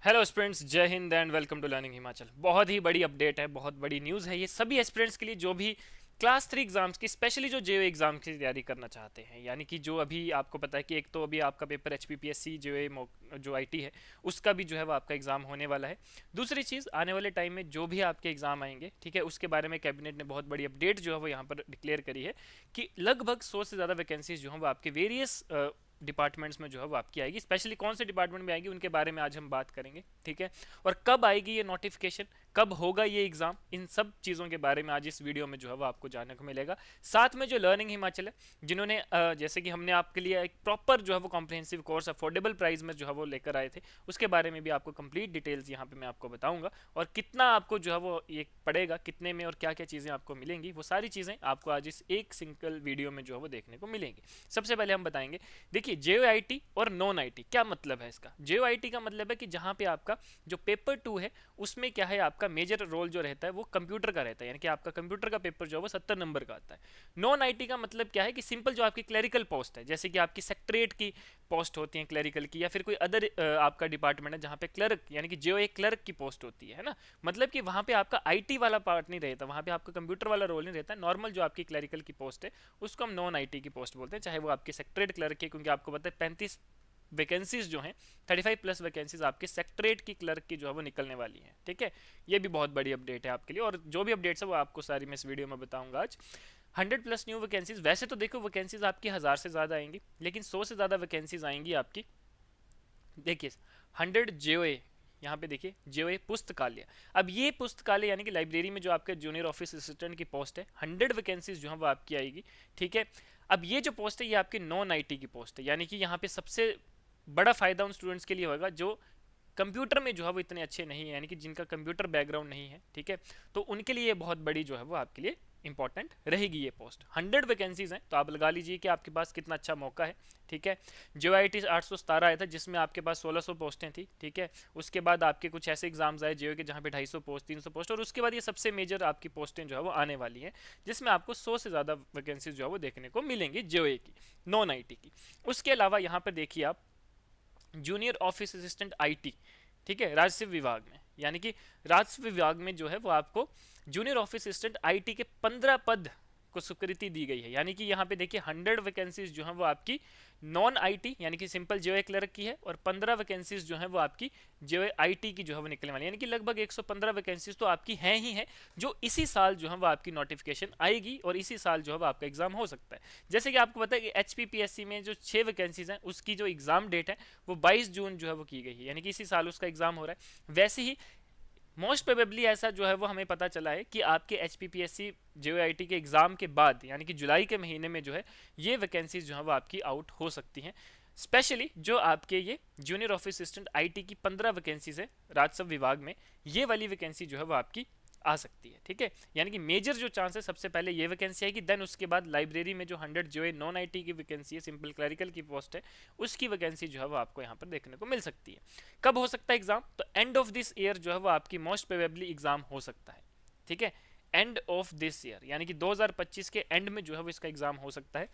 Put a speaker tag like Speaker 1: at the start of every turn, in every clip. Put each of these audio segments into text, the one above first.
Speaker 1: Hello students, जय हिंद and welcome to learning Himachal. बहुत ही बड़ी अपडेट है, बहुत बड़ी न्यूज़ है ये सभी एस्पिरेंट्स के लिए जो भी क्लास 3 एग्जाम्स की, स्पेशली जो जेओ एग्जाम की तैयारी करना चाहते हैं। यानी कि जो अभी आपको पता है कि एक तो अभी आपका पेपर एचपीपीएससी जेओ जो आईटी है उसका भी जो है वो आपका एग्जाम होने वाला है। दूसरी चीज़, आने वाले टाइम में जो भी आपके एग्जाम आएंगे, ठीक है, उसके बारे में कैबिनेट ने बहुत बड़ी अपडेट जो है वो यहाँ पर डिक्लेयर करी है कि लगभग 100 से ज़्यादा वैकेंसीज जो हैं वो आपके वेरियस डिपार्टमेंट्स में जो है वो आपकी आएगी। स्पेशली कौन से डिपार्टमेंट में आएगी उनके बारे में आज हम बात करेंगे, ठीक है। और कब आएगी ये नोटिफिकेशन, कब होगा ये एग्जाम, इन सब चीज़ों के बारे में आज इस वीडियो में जो है वो आपको जानने को मिलेगा। साथ में जो लर्निंग हिमाचल है, जिन्होंने जैसे कि हमने आपके लिए एक प्रॉपर जो है वो कॉम्प्रिहेंसिव कोर्स अफोर्डेबल प्राइस में जो है वो लेकर आए थे, उसके बारे में भी आपको कंप्लीट डिटेल्स यहाँ पे मैं आपको बताऊंगा। और कितना आपको जो है वो ये पड़ेगा, कितने में, और क्या क्या चीज़ें आपको मिलेंगी, वो सारी चीज़ें आपको आज इस एक सिंगल वीडियो में जो है वो देखने को मिलेंगी। सबसे पहले हम बताएंगे, देखिए जेओ आईटी और नॉन आईटी क्या मतलब है इसका। जेओ आईटी का मतलब है कि जहां पे आपका जो पेपर 2 है उसमें क्या है, आपका मेजर रोल जो रहता है वो कंप्यूटर का रहता है, यानी कि आपका कंप्यूटर का पेपर जो है वो 70 नंबर का आता है। नॉन आईटी का मतलब क्या है कि सिंपल जो आपकी क्लरिकल पोस्ट है, जैसे कि आपकी सेक्रेटरीट की पोस्ट होती है क्लरिकल की, या फिर कोई अदर आपका डिपार्टमेंट है जहाँ पे क्लर्क यानी कि जेओ एक क्लर्क की पोस्ट होती है ना। मतलब कि वहाँ पे आपका आईटी वाला पार्ट नहीं रहता, वहाँ पे आपका कंप्यूटर वाला रोल नहीं रहता। नॉर्मल जो आपकी क्लरिकल की पोस्ट है उसको हम नॉन आईटी की पोस्ट बोलते हैं, चाहे वो आपकी सेक्रेटरीट क्लर्क है, क्योंकि आपको पता है 35 वैकेंसीज जो हैं, 35 प्लस वैकेंसीज आपके सेक्रेटरीट की क्लर्क की जो है वो निकलने वाली हैं, ठीक है। ये भी बहुत बड़ी अपडेट है आपके लिए, और जो भी अपडेट्स है वो आपको सारी मैं इस वीडियो में बताऊंगा आज। 100 प्लस न्यू वैकेंसीज, वैसे तो देखो वैकेंसीज आपकी 1000 से ज़्यादा आएंगी, लेकिन 100 से ज़्यादा वैकेंसीज आएंगी आपकी। देखिए 100 जेओए, यहाँ पे देखिए जेओए पुस्तकालय। अब ये पुस्तकालय यानी कि लाइब्रेरी में जो आपके जूनियर ऑफिस असिस्टेंट की पोस्ट है, 100 वैकेंसीज जो है वो आपकी आएगी, ठीक है। अब ये जो पोस्ट है ये आपकी नॉन आईटी की पोस्ट है, यानी कि यहाँ पे सबसे बड़ा फायदा उन स्टूडेंट्स के लिए होगा जो कंप्यूटर में जो है वो इतने अच्छे नहीं है, यानी कि जिनका कंप्यूटर बैकग्राउंड नहीं है, ठीक है। तो उनके लिए ये बहुत बड़ी जो है वो आपके लिए इंपॉर्टेंट रहेगी ये पोस्ट। 100 वैकेंसीज हैं, तो आप लगा लीजिए कि आपके पास कितना अच्छा मौका है, ठीक है। जो आई टी 817 आया था जिसमें आपके पास 1600 पोस्टें थी, ठीक है। उसके बाद आपके कुछ ऐसे एग्जाम्स आए जियो के जहाँ पे 250 पोस्ट, 300 पोस्ट, और उसके बाद ये सबसे मेजर आपकी पोस्टें जो है वो आने वाली हैं, जिसमें आपको 100 से ज़्यादा वैकेंसीज जो है वो देखने को मिलेंगी जियो की, नॉन आई टी की। उसके अलावा यहाँ पर देखिए आप जूनियर ऑफिस असिस्टेंट आईटी, ठीक है, राजस्व विभाग में, यानी कि राजस्व विभाग में जो है वो आपको जूनियर ऑफिस असिस्टेंट आईटी के 15 पद को स्वीकृति दी गई है। यानी कि यहाँ पे देखिए 100 वैकेंसीज जो है वो आपकी नॉन आईटी यानी कि सिंपल जेओ क्लर्क की है, और 15 वैकेंसीज जो है वो आपकी जेओ आईटी की जो है वो निकलने वाली है, यानी कि लगभग 115 वैकेंसीज तो आपकी हैं ही हैं, जो इसी साल जो है वो आपकी नोटिफिकेशन आएगी और इसी साल जो है वो आपका एग्जाम हो सकता है। जैसे कि आपको पता है कि एचपीपीएससी में जो 6 वैकेंसीज हैं उसकी जो एग्जाम डेट है वो 22 जून जो है वो की गई है, यानी कि इसी साल उसका एग्जाम हो रहा है। वैसे ही मोस्ट प्रोबेबली ऐसा जो है वो हमें पता चला है कि आपके H P P S C J I T के एग्ज़ाम के बाद, यानी कि जुलाई के महीने में जो है ये वैकेंसीज जो है वो आपकी आउट हो सकती हैं। स्पेशली जो आपके ये जूनियर ऑफिस असिस्टेंट आईटी की 15 वैकेंसीज है राजस्व विभाग में, ये वाली वैकेंसी जो है वो आपकी आ सकती है, ठीक है। यानी कि मेजर जो चांस है, सबसे पहले ये वैकेंसी आएगी, देन उसके बाद लाइब्रेरी में जो 100 जो है नॉन आईटी की वैकेंसी है, सिंपल क्लरिकल की पोस्ट है, उसकी वैकेंसी जो है वो आपको यहाँ पर देखने को मिल सकती है। कब हो सकता है एग्जाम, तो एंड ऑफ दिस ईयर जो है वो आपकी मोस्ट प्रोबेबली एग्जाम हो सकता है, ठीक है। एंड ऑफ दिस ईयर यानी कि 2025 के एंड में जो है वो इसका एग्जाम हो सकता है।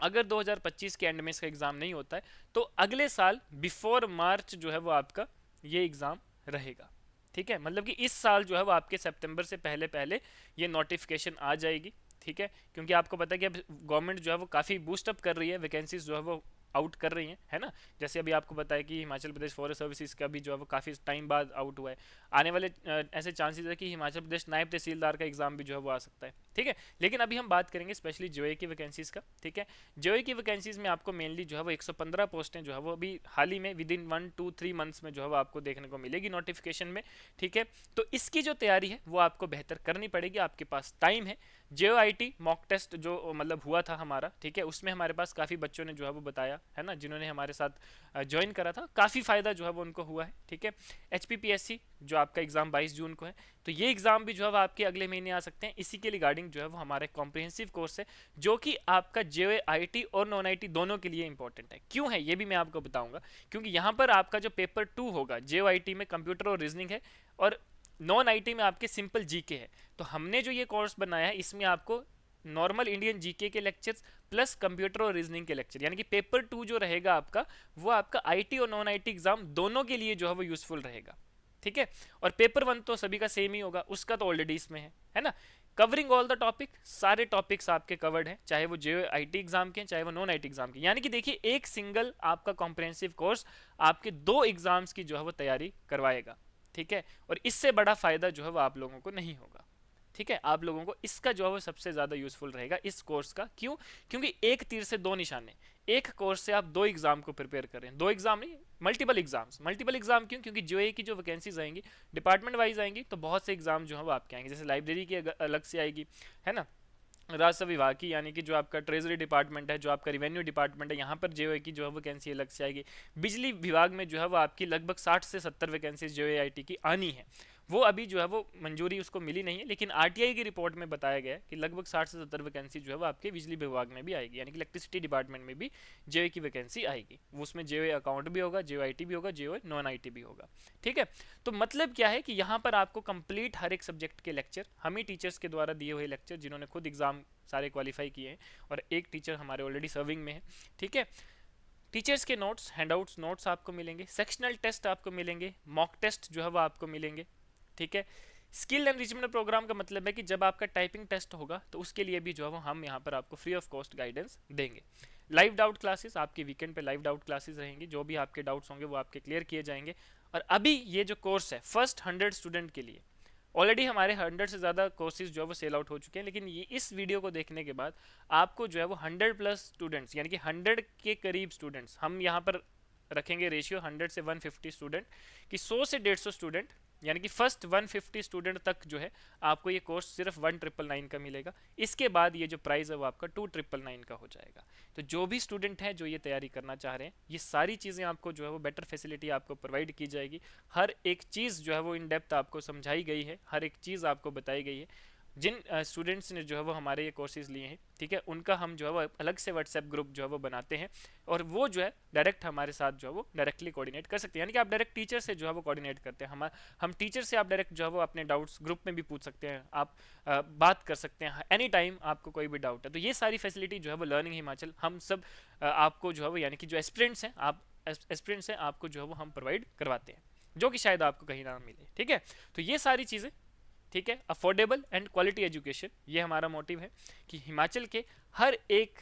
Speaker 1: अगर 2025 के एंड में इसका एग्जाम नहीं होता है तो अगले साल बिफोर मार्च जो है वो आपका ये एग्जाम रहेगा, ठीक है। मतलब कि इस साल जो है वो आपके सितंबर से पहले पहले ये नोटिफिकेशन आ जाएगी, ठीक है। क्योंकि आपको पता है कि अब गवर्नमेंट जो है वो काफ़ी बूस्ट अप कर रही है, वैकेंसीज जो है वो आउट कर रही हैं, है ना। जैसे अभी आपको पता है कि हिमाचल प्रदेश फॉरेस्ट सर्विसेज का भी जो है वो काफ़ी टाइम बाद आउट हुआ है। आने वाले ऐसे चांसेस है कि हिमाचल प्रदेश नायब तहसीलदार का एग्जाम भी जो है वो आ सकता है, ठीक है। लेकिन अभी हम बात करेंगे स्पेशली जेओए की वैकेंसीज का, ठीक है। जेओए की वैकेंसीज में आपको मेनली जो है वो 115 पोस्टें जो है वो अभी हाल ही में विद इन 1 2 3 मंथ्स में जो है वो आपको देखने को मिलेगी नोटिफिकेशन में, ठीक है। तो इसकी जो तैयारी है वो आपको बेहतर करनी पड़ेगी, आपके पास टाइम है। JO I T mock test जो मतलब हुआ था हमारा, ठीक है, उसमें हमारे पास काफ़ी बच्चों ने जो है वो बताया है ना, जिन्होंने हमारे साथ ज्वाइन करा था, काफ़ी फ़ायदा जो है वो उनको हुआ है, ठीक है। H P P S C जो आपका एग्ज़ाम 22 जून को है, तो ये एग्ज़ाम भी जो है वो आपके अगले महीने आ सकते हैं। इसी के रिगार्डिंग जो है वो हमारा कॉम्प्रिहेंसिव कोर्स है, जो कि आपका जेओ आई टी और नॉन आई टी दोनों के लिए इंपॉर्टेंट है। क्यों है ये भी मैं आपको बताऊंगा, क्योंकि यहाँ पर आपका जो पेपर 2 होगा जेओ आई टी में कंप्यूटर और रीजनिंग है, और नॉन आईटी में आपके सिंपल जीके है। तो हमने जो ये कोर्स बनाया है इसमें आपको नॉर्मल इंडियन जीके के लेक्चर्स प्लस कंप्यूटर और रीजनिंग के लेक्चर, यानी कि पेपर 2 जो रहेगा आपका, वो आपका आईटी और नॉन आईटी एग्जाम दोनों के लिए जो है वो यूजफुल रहेगा, ठीक है। और पेपर 1 तो सभी का सेम ही होगा, उसका तो ऑलरेडी इसमें है ना। कवरिंग ऑल द टॉपिक, सारे टॉपिक्स आपके कवर्ड हैं, चाहे वो जे आईटी एग्जाम के चाहे वो नॉन आईटी एग्जाम के, यानी कि देखिए एक सिंगल आपका कॉम्प्रिहेंसिव कोर्स आपके 2 एग्जाम्स की जो है वो तैयारी करवाएगा, ठीक है। और इससे बड़ा फायदा जो है वो आप लोगों को नहीं होगा, ठीक है। आप लोगों को इसका जो है वो सबसे ज्यादा यूजफुल रहेगा इस कोर्स का। क्यों? क्योंकि एक तीर से 2 निशाने, एक कोर्स से आप 2 एग्जाम को प्रिपेयर कर रहे हैं, 2 एग्जाम नहीं, मल्टीपल एग्जाम्स। मल्टीपल एग्जाम क्यों? क्योंकि जो की जो वैकेंसीज आएंगी डिपार्टमेंट वाइज आएंगी, तो बहुत से एग्जाम जो है वो आपके आएंगे, जैसे लाइब्रेरी की अलग से आएगी, है ना, राजस्व विभाग की, यानी कि जो आपका ट्रेजरी डिपार्टमेंट है, जो आपका रेवेन्यू डिपार्टमेंट है, यहाँ पर जो की जो है वैकेंसी अलग से आएगी। बिजली विभाग में जो है वो आपकी लगभग 60 से 70 वैकेंसीज जो आईटी की आनी है, वो अभी जो है वो मंजूरी उसको मिली नहीं है, लेकिन आरटीआई की रिपोर्ट में बताया गया है कि लगभग 60 से 70 वैकेंसी जो है वो आपके बिजली विभाग में भी आएगी, यानी कि इलेक्ट्रिसिटी डिपार्टमेंट में भी जेओ की वैकेंसी आएगी। वो उसमें जेओ अकाउंट भी होगा, जेओ आईटी भी होगा, जेओ नॉन आईटी भी होगा, ठीक है। तो मतलब क्या है कि यहाँ पर आपको कंप्लीट हर एक सब्जेक्ट के लेक्चर हम ही टीचर्स के द्वारा दिए हुए लेक्चर, जिन्होंने खुद एग्जाम सारे क्वालिफाई किए हैं, और एक टीचर हमारे ऑलरेडी सर्विंग में है, ठीक है। टीचर्स के नोट्स, हैंडआउट्स, नोट्स आपको मिलेंगे, सेक्शनल टेस्ट आपको मिलेंगे, मॉक टेस्ट जो है वो आपको मिलेंगे, ठीक है। स्किल एनरिचमेंट प्रोग्राम का मतलब है कि जब आपका टाइपिंग टेस्ट होगा तो उसके लिए भी जो है वो हम यहाँ पर आपको फ्री ऑफ कॉस्ट गाइडेंस देंगे। लाइव डाउट क्लासेस आपके वीकेंड पे लाइव डाउट क्लासेस रहेंगी, जो भी आपके डाउट्स होंगे वो आपके क्लियर किए जाएंगे। और अभी ये जो कोर्स है फर्स्ट 100 स्टूडेंट के लिए, ऑलरेडी हमारे 100 से ज़्यादा कोर्सेज जो है वो सेल आउट हो चुके हैं, लेकिन ये इस वीडियो को देखने के बाद आपको जो है वो 100 प्लस स्टूडेंट्स, यानी कि 100 के करीब स्टूडेंट्स हम यहाँ पर रखेंगे, रेशियो 100 से 150 स्टूडेंट, कि 100 से 150 स्टूडेंट, यानी कि फर्स्ट 150 स्टूडेंट तक जो है आपको ये कोर्स सिर्फ 1999 का मिलेगा। इसके बाद ये जो प्राइस है वो आपका 2999 का हो जाएगा। तो जो भी स्टूडेंट हैं जो ये तैयारी करना चाह रहे हैं, ये सारी चीज़ें आपको जो है वो बेटर फैसिलिटी आपको प्रोवाइड की जाएगी। हर एक चीज़ जो है वो इन डेप्थ आपको समझाई गई है, हर एक चीज़ आपको बताई गई है। जिन स्टूडेंट्स ने जो है वो हमारे ये कोर्सेज लिए हैं, ठीक है, उनका हम जो है वो अलग से व्हाट्सएप ग्रुप जो है वो बनाते हैं, और वो जो है डायरेक्ट हमारे साथ जो है वो डायरेक्टली कोऑर्डिनेट कर सकते हैं, यानी कि आप डायरेक्ट टीचर से जो है वो कोऑर्डिनेट करते हैं। हम टीचर से आप डायरेक्ट जो है वो अपने डाउट्स ग्रुप में भी पूछ सकते हैं, आप बात कर सकते हैं एनी टाइम, आपको कोई भी डाउट है। तो ये सारी फैसिलिटी जो है वो लर्निंग हिमाचल हम सब आपको जो है वो, यानी कि जो एस्पिरेंट्स हैं, आप एस्पिरेंट्स हैं, आपको जो है वो हम प्रोवाइड करवाते हैं, जो कि शायद आपको कहीं ना मिले, ठीक है। तो ये सारी चीज़ें, ठीक है, अफोर्डेबल एंड क्वालिटी एजुकेशन, ये हमारा मोटिव है कि हिमाचल के हर एक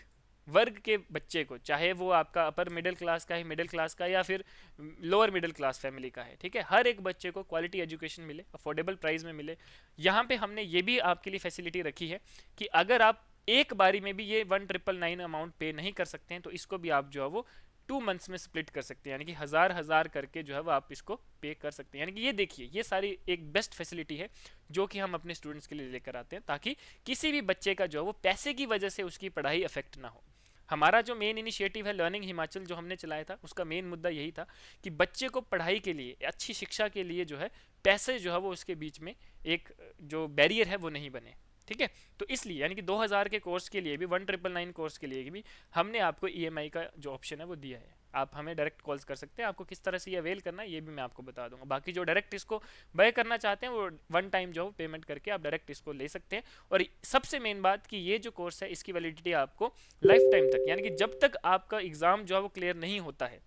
Speaker 1: वर्ग के बच्चे को, चाहे वो आपका अपर मिडिल क्लास का है, मिडिल क्लास का, या फिर लोअर मिडिल क्लास फैमिली का है, ठीक है, हर एक बच्चे को क्वालिटी एजुकेशन मिले, अफोर्डेबल प्राइस में मिले। यहाँ पे हमने ये भी आपके लिए फैसिलिटी रखी है कि अगर आप एक बारी में भी ये 1999 अमाउंट पे नहीं कर सकते हैं, तो इसको भी आप जो है वो 2 मंथ्स में स्प्लिट कर सकते हैं, यानी कि 1000 करके जो है वो आप इसको पे कर सकते हैं। यानी कि ये देखिए, ये सारी एक बेस्ट फैसिलिटी है जो कि हम अपने स्टूडेंट्स के लिए लेकर आते हैं, ताकि किसी भी बच्चे का जो है वो पैसे की वजह से उसकी पढ़ाई अफेक्ट ना हो। हमारा जो मेन इनिशिएटिव है लर्निंग हिमाचल जो हमने चलाया था, उसका मेन मुद्दा यही था कि बच्चे को पढ़ाई के लिए, अच्छी शिक्षा के लिए जो है पैसे जो है वो उसके बीच में एक जो बैरियर है वो नहीं बने, ठीक है। तो इसलिए यानी कि 2000 के कोर्स के लिए भी, 1999 कोर्स के लिए भी हमने आपको ईएमआई का जो ऑप्शन है वो दिया है। आप हमें डायरेक्ट कॉल्स कर सकते हैं, आपको किस तरह से ये अवेल करना है ये भी मैं आपको बता दूंगा। बाकी जो डायरेक्ट इसको बाय करना चाहते हैं वो 1 टाइम जो पेमेंट करके आप डायरेक्ट इसको ले सकते हैं। और सबसे मेन बात कि ये जो कोर्स है इसकी वैलिडिटी आपको लाइफ टाइम तक, यानी कि जब तक आपका एग्जाम जो है वो क्लियर नहीं होता है,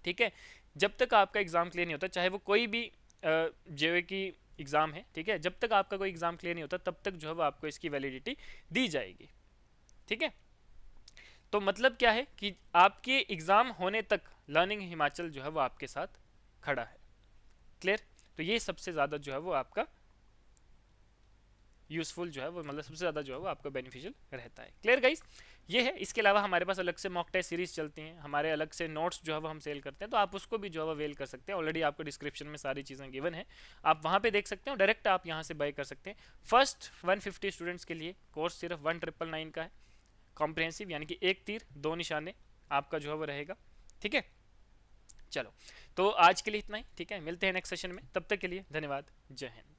Speaker 1: ठीक है, जब तक आपका एग्जाम क्लियर नहीं होता, चाहे वो कोई भी जेईई की एग्जाम है, ठीक है, जब तक आपका कोई एग्जाम क्लियर नहीं होता तब तक जो है वो आपको इसकी वैलिडिटी दी जाएगी, ठीक है। तो मतलब क्या है कि आपके एग्जाम होने तक लर्निंग हिमाचल जो है वो आपके साथ खड़ा है। क्लियर? तो ये सबसे ज़्यादा जो है वो आपका यूजफुल जो है वो, मतलब सबसे ज़्यादा जो है वो आपको बेनिफिशियल रहता है। Clear guys? ये है। इसके अलावा हमारे पास अलग से मॉक टेस्ट सीरीज चलती हैं, हमारे अलग से नोट्स जो है वो हम सेल करते हैं, तो आप उसको भी जो है वो अवेल कर सकते हैं। ऑलरेडी आपको डिस्क्रिप्शन में सारी चीज़ें गिवन है, आप वहाँ पे देख सकते हो, डायरेक्ट आप यहाँ से बाय कर सकते हैं। फर्स्ट 150 स्टूडेंट्स के लिए कोर्स सिर्फ 1999 का है, कॉम्प्रिहेंसिव, यानी कि एक तीर दो निशाने आपका जो है वो रहेगा, ठीक है। चलो, तो आज के लिए इतना ही, ठीक है, मिलते हैं नेक्स्ट सेशन में, तब तक के लिए धन्यवाद, जय हिंद।